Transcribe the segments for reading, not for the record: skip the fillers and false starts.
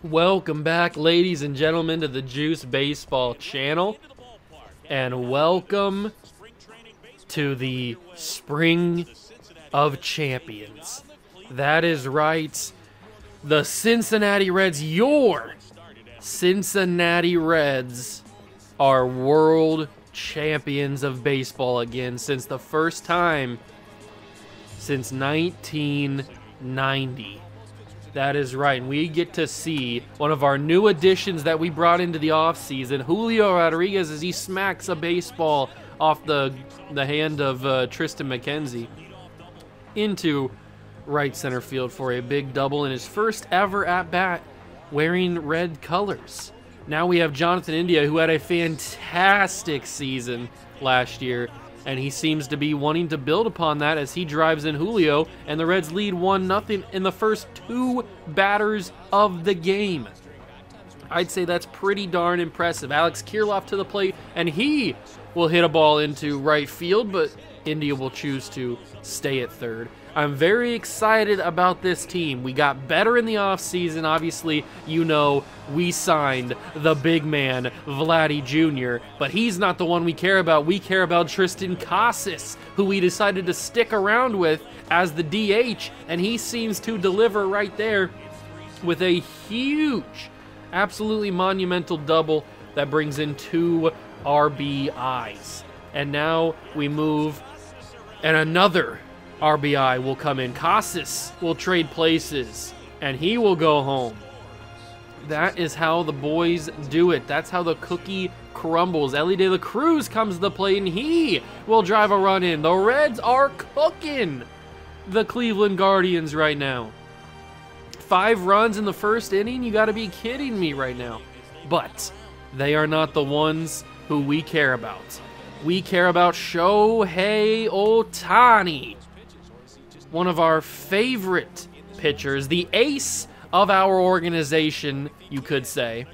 Welcome back, ladies and gentlemen, to the Juice Baseball channel, and welcome to the Spring of Champions. That is right, the Cincinnati Reds, your Cincinnati Reds, are world champions of baseball again since the first time since 1990. That is right, and we get to see one of our new additions that we brought into the offseason, Julio Rodriguez, as he smacks a baseball off the hand of Tristan McKenzie into right center field for a big double in his first ever at-bat wearing red colors. Now we have Jonathan India, who had a fantastic season last year, and he seems to be wanting to build upon that as he drives in Julio, and the Reds lead 1-0 in the first two batters of the game. I'd say that's pretty darn impressive. Alex Kirilloff to the plate, and he will hit a ball into right field, but India will choose to stay at third. I'm very excited about this team. We got better in the offseason. Obviously, you know, we signed the big man, Vladdy Jr., but he's not the one we care about. We care about Tristan Casas, who we decided to stick around with as the DH, and he seems to deliver right there with a huge, absolutely monumental double that brings in 2 RBIs. And now we move, and another RBI will come in. Casas will trade places, and he will go home. That is how the boys do it. That's how the cookie crumbles. Elly De La Cruz comes to the plate, and he will drive a run in. The Reds are cooking the Cleveland Guardians right now. 5 runs in the first inning? You gotta be kidding me right now. But they are not the ones who we care about. We care about Shohei Ohtani, one of our favorite pitchers, the ace of our organization, you could say.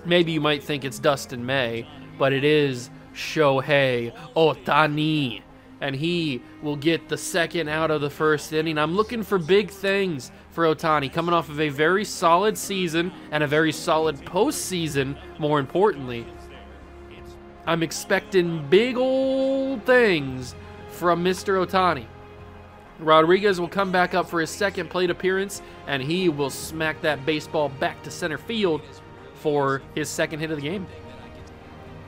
Maybe you might think it's Dustin May, but it is Shohei Ohtani, and he will get the second out of the first inning. I'm looking for big things for Ohtani, coming off of a very solid season and a very solid postseason, more importantly. I'm expecting big old things from Mr. Ohtani. Rodriguez will come back up for his second plate appearance, and he will smack that baseball back to center field for his second hit of the game.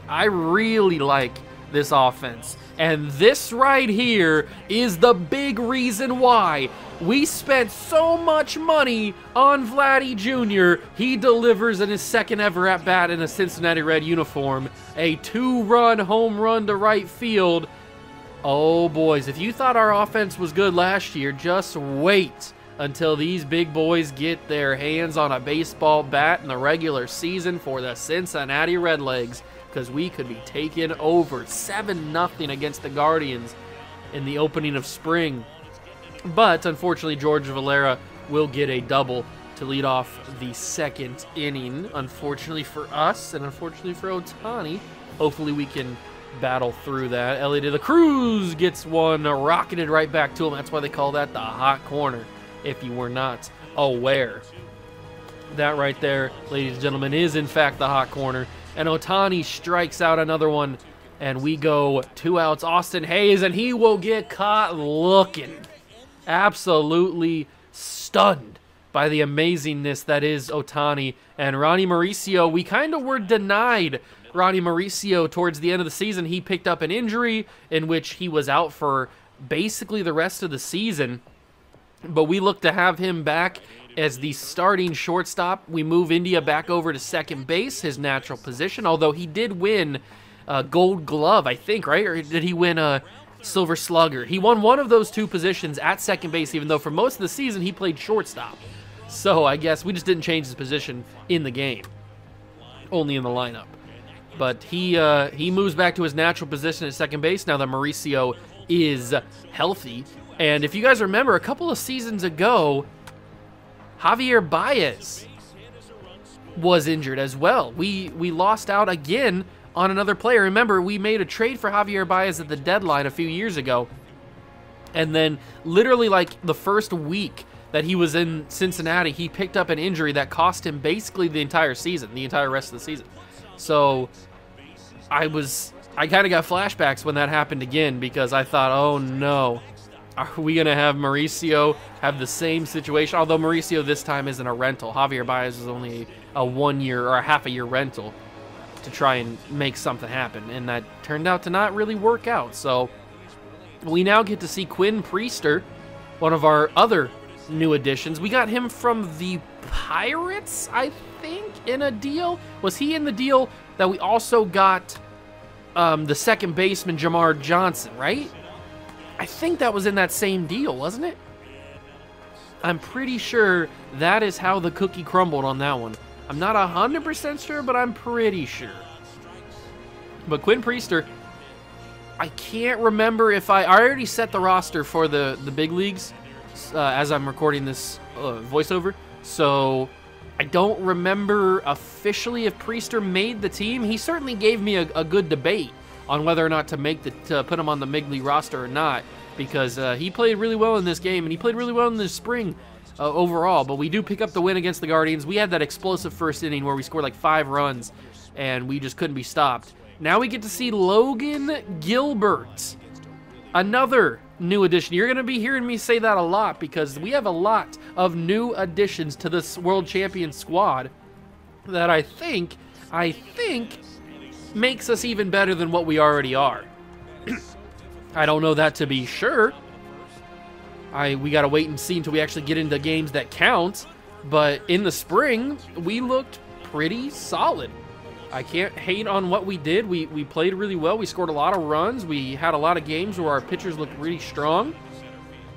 I really like this offense, and this right here is the big reason why we spent so much money on Vladdy Jr. He delivers in his second ever at-bat in a Cincinnati Red uniform, a 2-run home run to right field. Oh, boys, if you thought our offense was good last year, just wait until these big boys get their hands on a baseball bat in the regular season for the Cincinnati Redlegs, because we could be taking over 7-0 against the Guardians in the opening of spring. But, unfortunately, George Valera will get a double to lead off the second inning, unfortunately for us and unfortunately for Ohtani. Hopefully we can battle through that. Elly De La Cruz gets one rocketed right back to him. That's why they call that the hot corner, if you were not aware. That right there, ladies and gentlemen, is in fact the hot corner. And Ohtani strikes out another one, and we go 2 outs. Austin Hayes, and he will get caught looking absolutely stunned by the amazingness that is Ohtani. And Ronnie Mauricio, we kind of were denied Ronnie Mauricio towards the end of the season. He picked up an injury in which he was out for basically the rest of the season, but we look to have him back as the starting shortstop. We move India back over to second base, his natural position, although he did win a Gold Glove, I think, right? Or did he win a Silver Slugger? He won one of those 2 positions at second base, even though for most of the season he played shortstop. So I guess we just didn't change his position in the game, only in the lineup. But he moves back to his natural position at second base now that Mauricio is healthy. And if you guys remember, a couple of seasons ago, Javier Baez was injured as well. We lost out again on another player. Remember, we made a trade for Javier Baez at the deadline a few years ago. And then literally like the first week that he was in Cincinnati, he picked up an injury that cost him basically the entire season, the entire rest of the season. So I kind of got flashbacks when that happened again, because I thought, oh no, are we going to have Mauricio have the same situation? Although Mauricio this time isn't a rental. Javier Baez is only a 1 year or a half a year rental to try and make something happen, and that turned out to not really work out. So we now get to see Quinn Priester, one of our other new additions. We got him from the Pirates, I think, in a deal. Was he in the deal that we also got the second baseman Jamar Johnson, right? I think that was in that same deal, wasn't it? I'm pretty sure that is how the cookie crumbled on that one. I'm not 100% sure, but I'm pretty sure. But Quinn Priester, I can't remember if I already set the roster for the big leagues as I'm recording this voiceover. So I don't remember officially if Priester made the team. He certainly gave me a good debate on whether or not to put him on the big league roster or not, because he played really well in this game, and he played really well in the spring overall. But we do pick up the win against the Guardians. We had that explosive first inning where we scored like 5 runs, and we just couldn't be stopped. Now we get to see Logan Gilbert, another new addition. You're going to be hearing me say that a lot, because we have a lot of new additions to this World Champion squad that I think makes us even better than what we already are. I don't know that to be sure. We got to wait and see until we actually get into games that count. But in the spring, we looked pretty solid. I can't hate on what we did. We played really well. We scored a lot of runs. We had a lot of games where our pitchers looked really strong.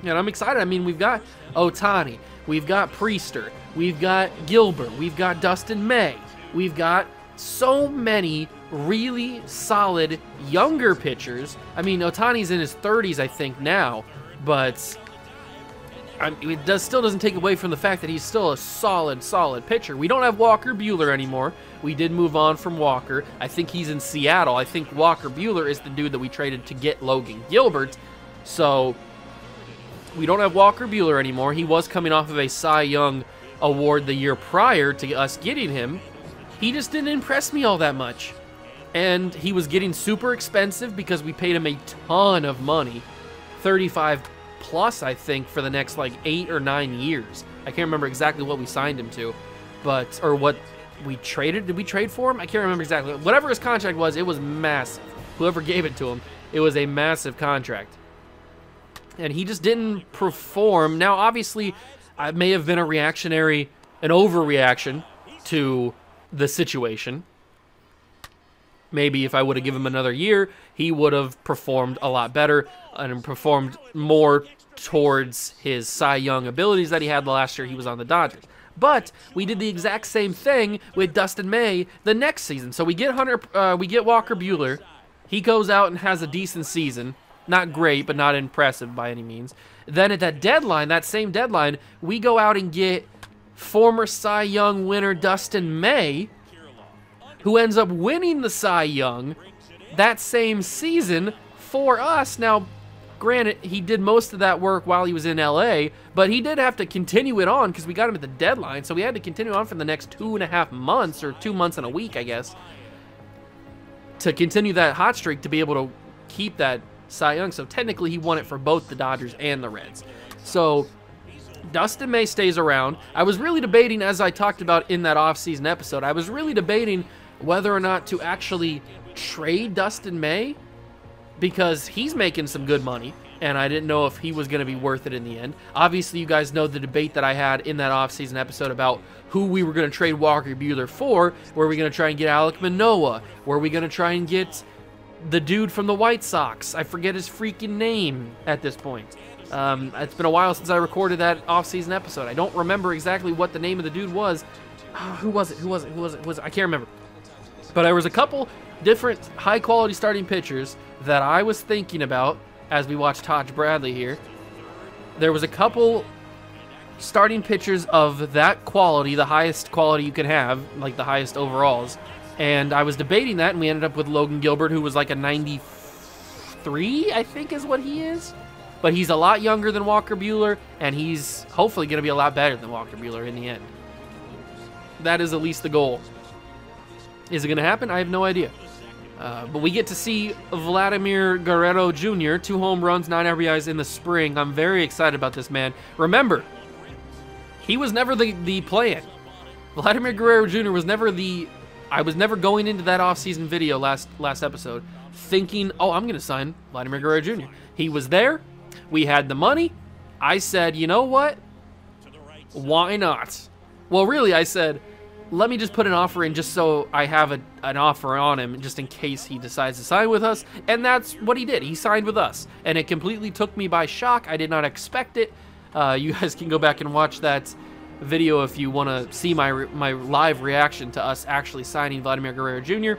And I'm excited. I mean, we've got Ohtani. We've got Priester. We've got Gilbert. We've got Dustin May. We've got so many really solid younger pitchers. I mean, Ohtani's in his 30s, I think, now. But it still doesn't take away from the fact that he's still a solid pitcher. We don't have Walker Buehler anymore. We did move on from Walker. I think he's in Seattle. I think Walker Buehler is the dude that we traded to get Logan Gilbert. So we don't have Walker Buehler anymore. He was coming off of a Cy Young award the year prior to us getting him. He just didn't impress me all that much. And he was getting super expensive because we paid him a ton of money. 35 plus, I think, for the next like 8 or 9 years. I can't remember exactly what we signed him to, or what we traded. Did we trade for him? I can't remember exactly. Whatever his contract was, it was massive. Whoever gave it to him, it was a massive contract. And he just didn't perform. Now, obviously, I may have been an overreaction to the situation. Maybe if I would have given him another year, he would have performed a lot better and performed more towards his Cy Young abilities that he had the last year he was on the Dodgers. But we did the exact same thing with Dustin May the next season. So we get Walker Buehler. He goes out and has a decent season. Not great, but not impressive by any means. Then at that same deadline, we go out and get former Cy Young winner Dustin May, who ends up winning the Cy Young that same season for us. Now, granted, he did most of that work while he was in LA, but he did have to continue it on because we got him at the deadline, so we had to continue on for the next 2.5 months, or 2 months and a week, I guess, to continue that hot streak to be able to keep that Cy Young. So technically he won it for both the Dodgers and the Reds. So Dustin May stays around. I was really debating, as I talked about in that offseason episode, I was really debating whether or not to actually trade Dustin May, because he's making some good money, and I didn't know if he was going to be worth it in the end. Obviously, you guys know the debate that I had in that offseason episode about who we were going to trade Walker Buehler for. Were we going to try and get Alek Manoah? Were we going to try and get the dude from the White Sox? I forget his freaking name at this point. It's been a while since I recorded that offseason episode. I don't remember exactly what the name of the dude was. Who was it? I can't remember. But there was a couple different high-quality starting pitchers that I was thinking about as we watched Taj Bradley here. There was a couple starting pitchers of that quality, the highest quality you can have, like the highest overalls. And I was debating that, and we ended up with Logan Gilbert, who was like a 93, I think is what he is. but he's a lot younger than Walker Buehler, and he's hopefully going to be a lot better than Walker Buehler in the end. That is at least the goal. Is it going to happen? I have no idea. But we get to see Vladimir Guerrero Jr., 2 home runs, 9 RBIs in the spring. I'm very excited about this man. Remember, he was never the plan. Vladimir Guerrero Jr. was never the... I was never going into that offseason video last episode thinking, oh, I'm going to sign Vladimir Guerrero Jr. He was there. We had the money. I said, you know what? Why not? Well, really, I said, let me just put an offer in just so I have an offer on him just in case he decides to sign with us. And that's what he did. He signed with us. And it completely took me by shock. I did not expect it. You guys can go back and watch that video if you want to see my live reaction to us actually signing Vladimir Guerrero Jr.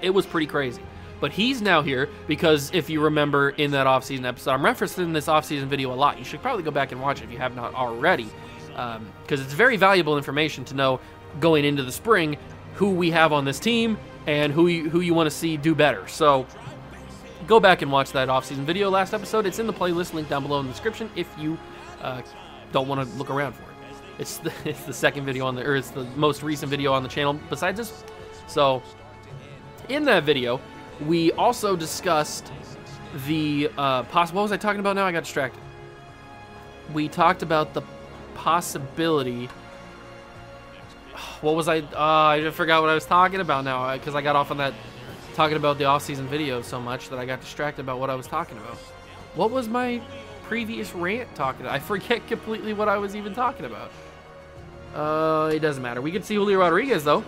It was pretty crazy. But he's now here because if you remember in that offseason episode, I'm referencing this offseason video a lot. You should probably go back and watch it if you have not already, because it's very valuable information to know going into the spring who we have on this team and who you want to see do better. So go back and watch that offseason video last episode. It's in the playlist link down below in the description if you don't want to look around for it. It's the second video on it's the most recent video on the channel besides this. So in that video, we also discussed the what was I talking about now? I got distracted. We talked about the possibility. What was I forgot what I was talking about now because I got off on that talking about the off-season video so much that I got distracted about what I was talking about. What was my previous rant talking about? I forget completely what I was even talking about. It doesn't matter. We can see Julio Rodriguez though,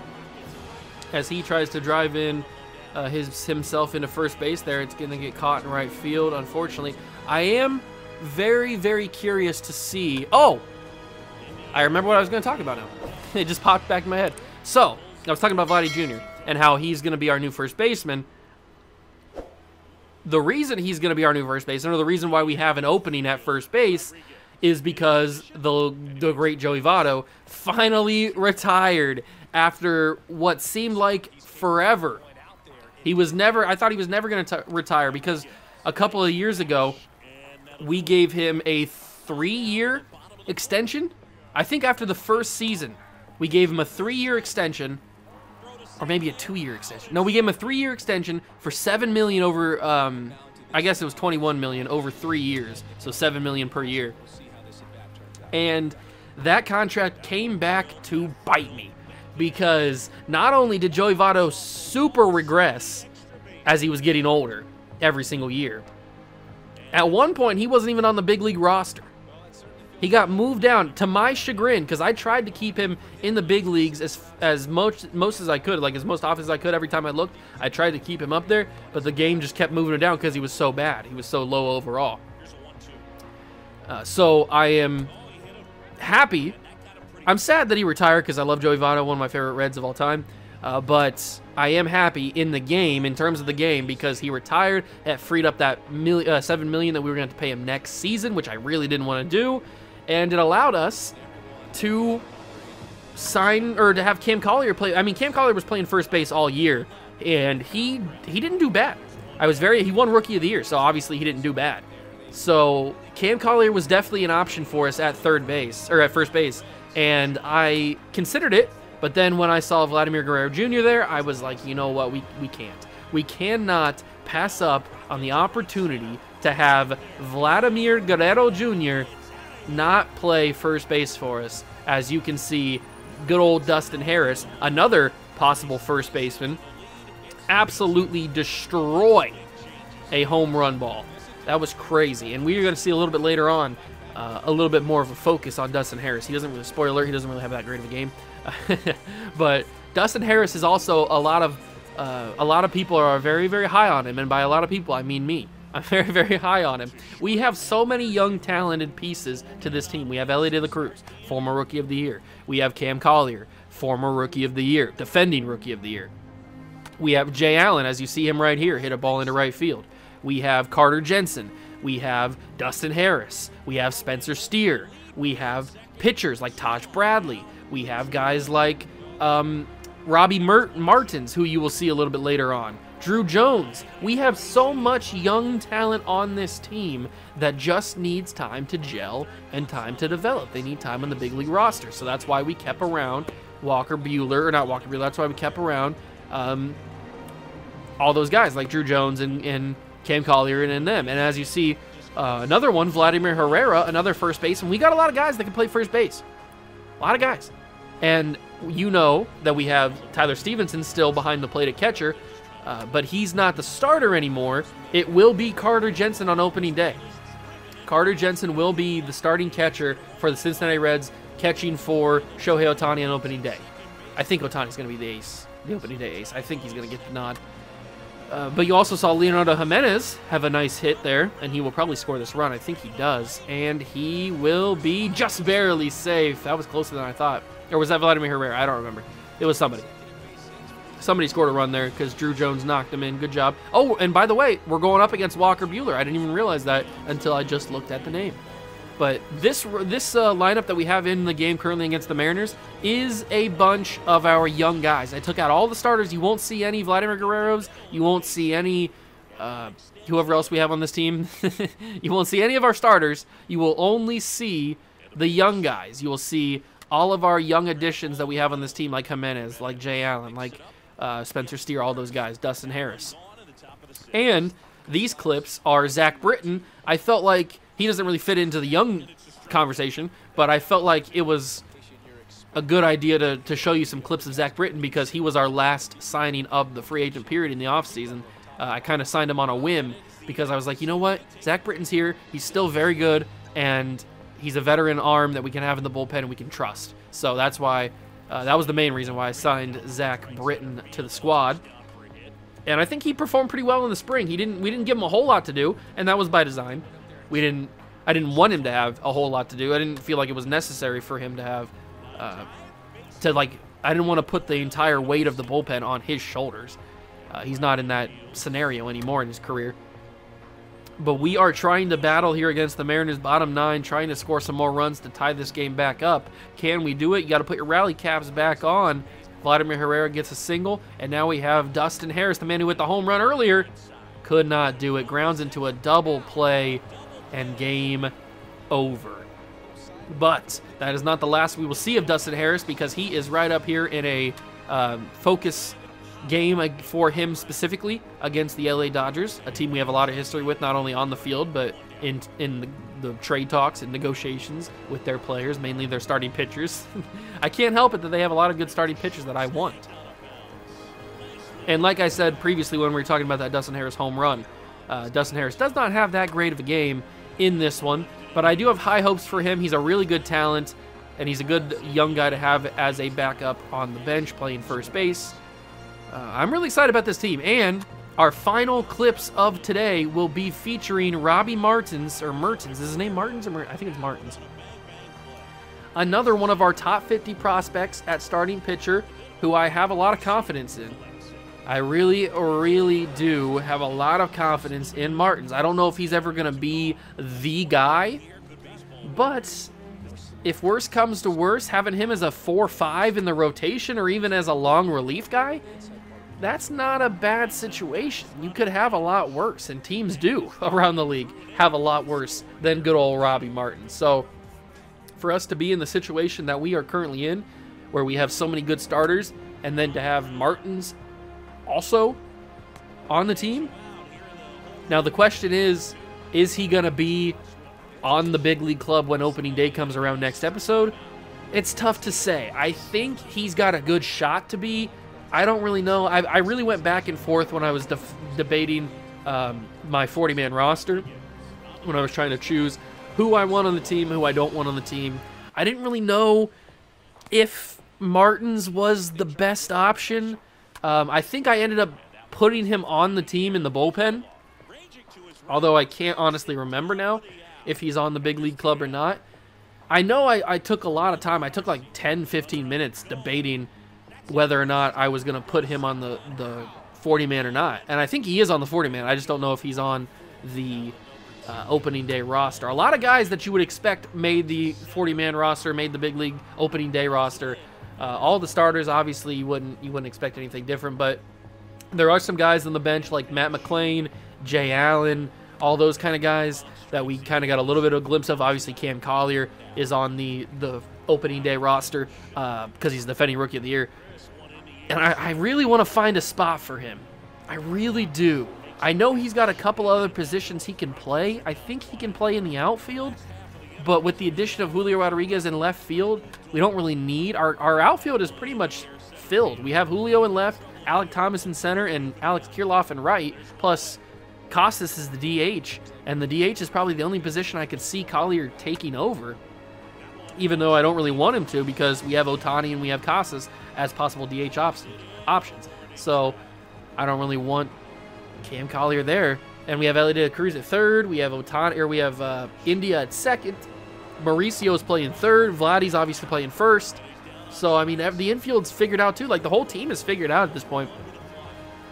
as he tries to drive in himself into first base there. It's going to get caught in right field, unfortunately. I am very, very curious to see... Oh! I remember what I was going to talk about now. It just popped back in my head. So, I was talking about Vladdy Jr. and how he's going to be our new first baseman. The reason he's going to be our new first baseman, or the reason why we have an opening at first base, is because the great Joey Votto finally retired after what seemed like forever. I thought he was never going to retire because a couple of years ago, we gave him a 3-year extension. I think after the first season, we gave him a 3-year extension, or maybe a 2-year extension. No, we gave him a 3-year extension for $7 million over, I guess it was $21 million over 3 years, so $7 million per year. And that contract came back to bite me. Because not only did Joey Votto super regress as he was getting older every single year, at one point he wasn't even on the big league roster. He got moved down to my chagrin because I tried to keep him in the big leagues as most as I could, like as most often as I could. Every time I looked, I tried to keep him up there, but the game just kept moving him down because he was so bad. He was so low overall. So I am happy. I'm sad that he retired because I love Joey Votto, one of my favorite Reds of all time. But I am happy in the game, in terms of the game, because he retired. It freed up that $7 million that we were going to pay him next season, which I really didn't want to do. And it allowed us to sign, or to have Cam Collier play. I mean, Cam Collier was playing first base all year, and he didn't do bad. He won Rookie of the Year, so obviously he didn't do bad. So Cam Collier was definitely an option for us at third base, or at first base. And I considered it, but then when I saw Vladimir Guerrero Jr. there, I was like, you know what, we can't. We cannot pass up on the opportunity to have Vladimir Guerrero Jr. not play first base for us. As you can see, good old Dustin Harris, another possible first baseman, absolutely destroy a home run ball. That was crazy, and we're going to see a little bit later on a little bit more of a focus on Dustin Harris. He doesn't really, spoiler, he doesn't really have that great of a game. But Dustin Harris is also a lot of people are very, very high on him, and by a lot of people, I mean me. I'm very, very high on him. We have so many young, talented pieces to this team. We have Elly De La Cruz, former Rookie of the Year. We have Cam Collier, former Rookie of the Year, defending Rookie of the Year. We have Jay Allen, as you see him right here, hit a ball into right field. We have Carter Jensen. We have Dustin Harris. We have Spencer Steer. We have pitchers like Taj Bradley. We have guys like Robbie Martins, who you will see a little bit later on. Drew Jones. We have so much young talent on this team that just needs time to gel and time to develop. They need time on the big league roster. So that's why we kept around Walker Buehler, or not Walker Buehler, that's why we kept around all those guys like Drew Jones and Cam Collier and them. And as you see, another one, Vladimir Herrera, another first baseman. We got a lot of guys that can play first base. A lot of guys. And you know that we have Tyler Stevenson still behind the plate at catcher, but he's not the starter anymore. It will be Carter Jensen on opening day. Carter Jensen will be the starting catcher for the Cincinnati Reds, catching for Shohei Ohtani on opening day. I think Ohtani's going to be the ace, the opening day ace. I think he's going to get the nod. But you also saw Leonardo Jimenez have a nice hit there, and he will probably score this run. I think he does. And he will be just barely safe. That was closer than I thought. Or was that Vladimir Herrera? I don't remember. It was somebody. Somebody scored a run there because Drew Jones knocked him in. Good job. Oh, and by the way, we're going up against Walker Buehler. I didn't even realize that until I just looked at the name. But this lineup that we have in the game currently against the Mariners is a bunch of our young guys. I took out all the starters. You won't see any Vladimir Guerreros. You won't see any whoever else we have on this team. You won't see any of our starters. You will only see the young guys. You will see all of our young additions that we have on this team, like Jimenez, like Jay Allen, like Spencer Steer, all those guys, Dustin Harris. And these clips are Zach Britton. I felt like he doesn't really fit into the young conversation, but I felt like it was a good idea to show you some clips of Zach Britton because he was our last signing of the free agent period in the offseason. I kind of signed him on a whim because I was like, you know what? Zach Britton's here. He's still very good, and he's a veteran arm that we can have in the bullpen and we can trust. So that's why, that was the main reason why I signed Zach Britton to the squad. And I think he performed pretty well in the spring. We didn't give him a whole lot to do, and that was by design. I didn't want him to have a whole lot to do. I didn't feel like it was necessary for him to have, I didn't want to put the entire weight of the bullpen on his shoulders. He's not in that scenario anymore in his career. But we are trying to battle here against the Mariners bottom 9, trying to score some more runs to tie this game back up. Can we do it? You got to put your rally caps back on. Vladimir Herrera gets a single, and now we have Dustin Harris, the man who hit the home run earlier. Could not do it. Grounds into a double play, and game over. But that is not the last we will see of Dustin Harris because he is right up here in a focus game for him specifically against the LA Dodgers, a team we have a lot of history with, not only on the field, but in the trade talks and negotiations with their players, mainly their starting pitchers. I can't help it that they have a lot of good starting pitchers that I want. And like I said previously when we were talking about that Dustin Harris home run, Dustin Harris does not have that great of a game in this one, but I do have high hopes for him. He's a really good talent, and he's a good young guy to have as a backup on the bench playing first base. I'm really excited about this team, and our final clips of today will be featuring Robbie Martins, or Mertens. Is his name Martins? Or I think it's Martins. Another one of our top 50 prospects at starting pitcher who I have a lot of confidence in. I really, really do have a lot of confidence in Martins. I don't know if he's ever going to be the guy, but if worse comes to worse, having him as a 4-5 in the rotation or even as a long relief guy, that's not a bad situation. You could have a lot worse, and teams do around the league have a lot worse than good old Robbie Martins. So for us to be in the situation that we are currently in, where we have so many good starters, and then to have Martins also on the team. Now the question is he going to be on the big league club when opening day comes around next episode? It's tough to say. I think he's got a good shot to be. I don't really know. I really went back and forth when I was debating my 40-man roster, when I was trying to choose who I want on the team, who I don't want on the team. I didn't really know if Martins was the best option. I think I ended up putting him on the team in the bullpen, although I can't honestly remember now if he's on the big league club or not. I know I took a lot of time. I took like 10, 15 minutes debating whether or not I was going to put him on the 40-man or not. And I think he is on the 40-man. I just don't know if he's on the opening day roster. A lot of guys that you would expect made the 40-man roster, made the big league opening day roster. All the starters, obviously, you wouldn't expect anything different, but There are some guys on the bench like Matt McClain, Jay Allen, all those kind of guys that we kind of got a little bit of a glimpse of. Obviously, Cam Collier is on the opening day roster because he's the defending Rookie of the Year. And I really want to find a spot for him. I really do. I know he's got a couple other positions he can play. I think he can play in the outfield. But with the addition of Julio Rodriguez in left field, we don't really need. Our outfield is pretty much filled. We have Julio in left, Alek Thomas in center, and Alex Kirilloff in right. Plus, Costas is the DH. And the DH is probably the only position I could see Collier taking over. Even though I don't really want him to, because we have Ohtani and we have Costas as possible DH options. So I don't really want Cam Collier there. And we have Ellie De La Cruz at third. We have Ohtani, or we have India at second. Mauricio's playing third. Vladdy's obviously playing first. So, I mean, the infield's figured out too. Like, the whole team is figured out at this point.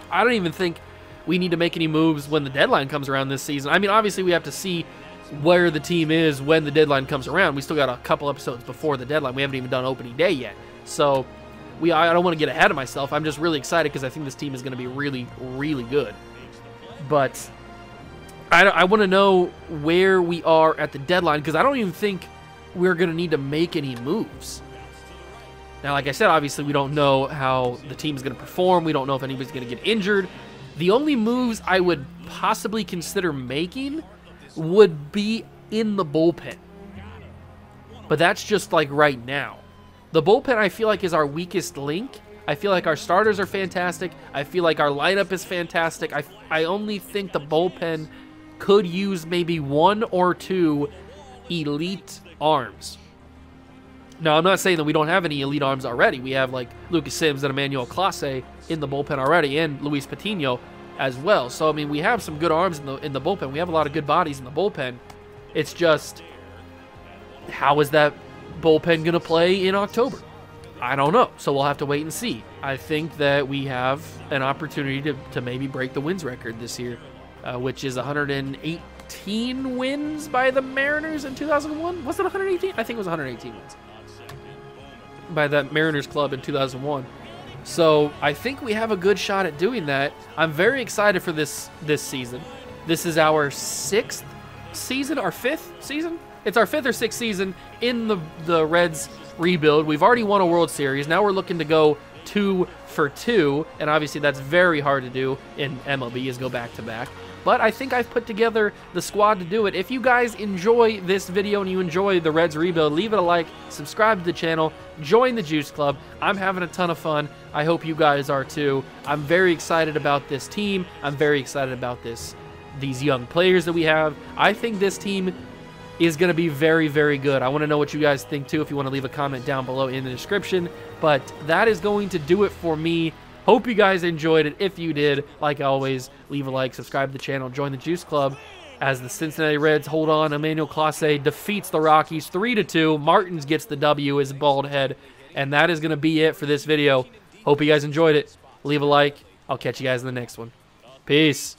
I don't even think we need to make any moves when the deadline comes around this season. I mean, obviously, we have to see where the team is when the deadline comes around. We still got a couple episodes before the deadline. We haven't even done opening day yet. So, I don't want to get ahead of myself. I'm just really excited because I think this team is going to be really, really good. But I want to know where we are at the deadline because I don't even think we're going to need to make any moves. Now, like I said, obviously we don't know how the team is going to perform. We don't know if anybody's going to get injured. The only moves I would possibly consider making would be in the bullpen. But that's just like right now. The bullpen I feel like is our weakest link. I feel like our starters are fantastic. I feel like our lineup is fantastic. I only think the bullpen could use maybe one or two elite arms. Now, I'm not saying that we don't have any elite arms already. We have like Lucas Sims and Emmanuel Clase in the bullpen already, and Luis Patino as well. So, I mean, we have some good arms in the bullpen. We have a lot of good bodies in the bullpen. It's just, how is that bullpen going to play in October? I don't know. So we'll have to wait and see. I think that we have an opportunity to maybe break the wins record this year, which is 118 wins by the Mariners in 2001. Was it 118? I think it was 118 wins by that Mariners club in 2001. So I think we have a good shot at doing that. I'm very excited for this season. This is our 6th season, our 5th season? It's our 5th or 6th season in the Reds rebuild. We've already won a World Series. Now we're looking to go 2 for 2, and obviously that's very hard to do in MLB, is go back-to-back. But I think I've put together the squad to do it. If you guys enjoy this video and you enjoy the Reds rebuild, leave it a like, subscribe to the channel, join the Juice Club. I'm having a ton of fun. I hope you guys are too. I'm very excited about this team. I'm very excited about these young players that we have. I think this team is going to be very, very good. I want to know what you guys think too, if you want to leave a comment down below in the description. But that is going to do it for me. Hope you guys enjoyed it. If you did, like always, leave a like, subscribe to the channel, join the Juice Club as the Cincinnati Reds hold on. Emmanuel Clase defeats the Rockies 3-2. Martins gets the W, his bald head. And that is going to be it for this video. Hope you guys enjoyed it. Leave a like. I'll catch you guys in the next one. Peace.